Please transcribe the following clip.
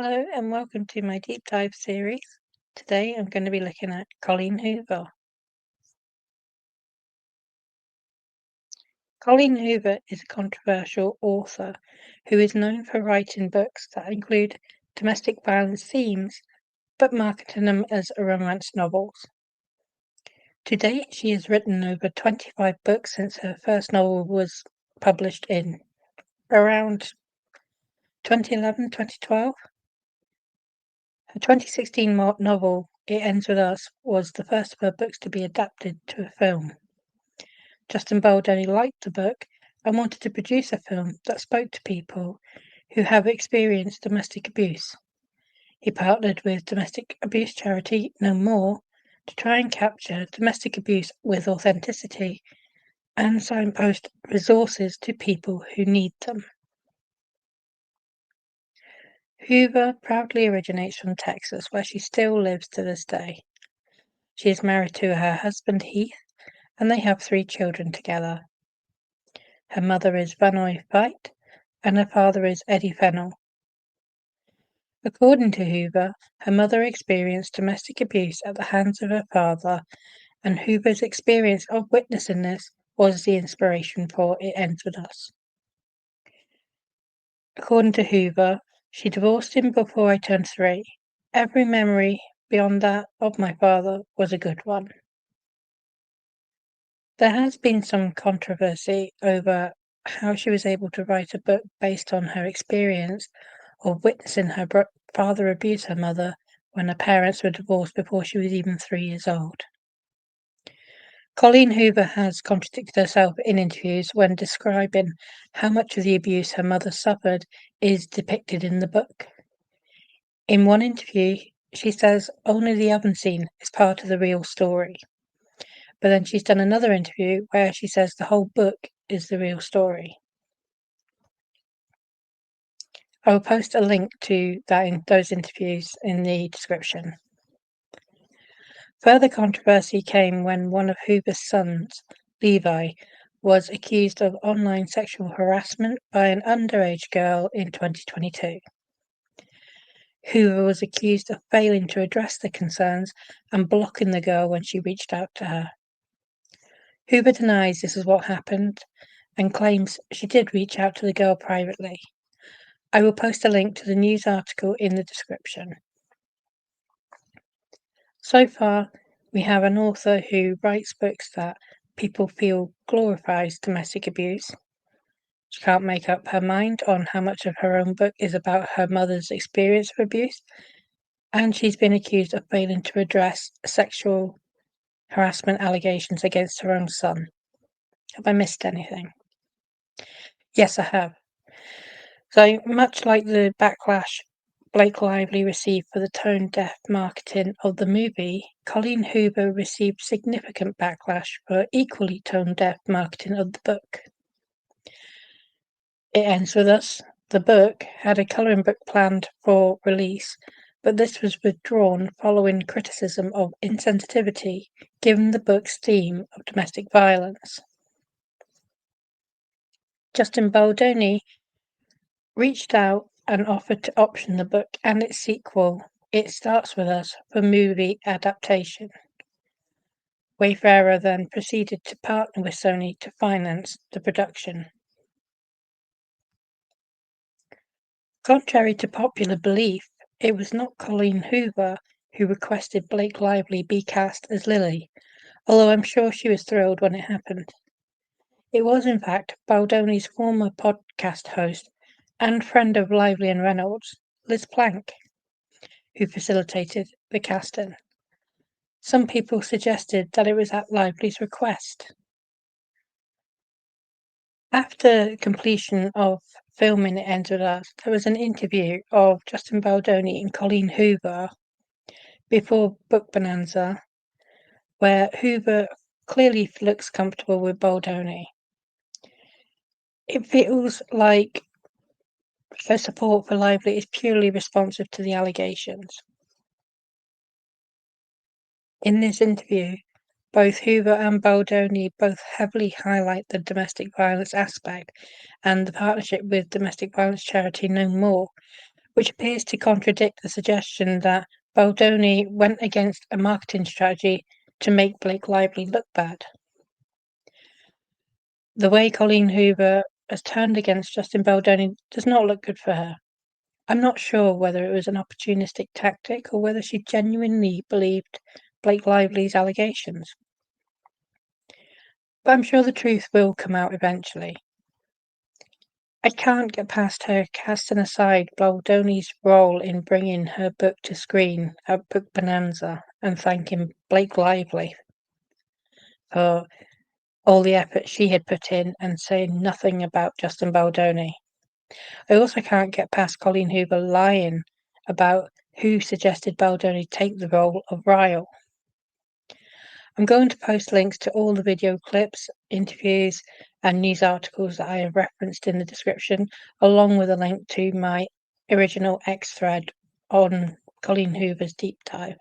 Hello and welcome to my deep dive series. Today I'm going to be looking at Colleen Hoover. Colleen Hoover is a controversial author who is known for writing books that include domestic violence themes but marketing them as romance novels. To date, she has written over 25 books since her first novel was published in around 2011-2012. Her 2016 novel, It Ends With Us, was the first of her books to be adapted to a film. Justin Baldoni liked the book and wanted to produce a film that spoke to people who have experienced domestic abuse. He partnered with domestic abuse charity No More to try and capture domestic abuse with authenticity and signpost resources to people who need them. Hoover proudly originates from Texas, where she still lives to this day. She is married to her husband Heath, and they have 3 children together. Her mother is Vanoy Veit, and her father is Eddie Fennell. According to Hoover, her mother experienced domestic abuse at the hands of her father, and Hoover's experience of witnessing this was the inspiration for It Ends With Us. According to Hoover, she divorced him before I turned 3. Every memory beyond that of my father was a good one. There has been some controversy over how she was able to write a book based on her experience of witnessing her father abuse her mother when her parents were divorced before she was even 3 years old. Colleen Hoover has contradicted herself in interviews when describing how much of the abuse her mother suffered is depicted in the book. In one interview, she says only the oven scene is part of the real story. But then she's done another interview where she says the whole book is the real story. I will post a link to those interviews in the description. Further controversy came when one of Hoover's sons, Levi, was accused of online sexual harassment by an underage girl in 2022. Hoover was accused of failing to address the concerns and blocking the girl when she reached out to her. Hoover denies this is what happened and claims she did reach out to the girl privately. I will post a link to the news article in the description. So far, we have an author who writes books that people feel glorifies domestic abuse. She can't make up her mind on how much of her own book is about her mother's experience of abuse, and she's been accused of failing to address sexual harassment allegations against her own son. Have I missed anything? Yes, I have. So, much like the backlash Blake Lively received for the tone-deaf marketing of the movie, Colleen Hoover received significant backlash for equally tone-deaf marketing of the book. It Ends With Us, the book, had a colouring book planned for release, but this was withdrawn following criticism of insensitivity given the book's theme of domestic violence. Justin Baldoni reached out and offered to option the book and its sequel, It Starts With Us, for movie adaptation. Wayfarer then proceeded to partner with Sony to finance the production. Contrary to popular belief, it was not Colleen Hoover who requested Blake Lively be cast as Lily, although I'm sure she was thrilled when it happened. It was in fact Baldoni's former podcast host and friend of Lively and Reynolds, Liz Plank, who facilitated the casting. Some people suggested that it was at Lively's request. After completion of filming It Ends With Us, there was an interview of Justin Baldoni and Colleen Hoover before Book Bonanza, where Hoover clearly looks comfortable with Baldoni. It feels like her support for Lively is purely responsive to the allegations. In this interview, both Hoover and Baldoni both heavily highlight the domestic violence aspect and the partnership with domestic violence charity No More, which appears to contradict the suggestion that Baldoni went against a marketing strategy to make Blake Lively look bad. The way Colleen Hoover has turned against Justin Baldoni does not look good for her. I'm not sure whether it was an opportunistic tactic or whether she genuinely believed Blake Lively's allegations. But I'm sure the truth will come out eventually. I can't get past her casting aside Baldoni's role in bringing her book to screen at Book Bonanza and thanking Blake Lively for all the effort she had put in and saying nothing about Justin Baldoni. I also can't get past Colleen Hoover lying about who suggested Baldoni take the role of Ryle. I'm going to post links to all the video clips, interviews, and news articles that I have referenced in the description, along with a link to my original X thread on Colleen Hoover's deep dive.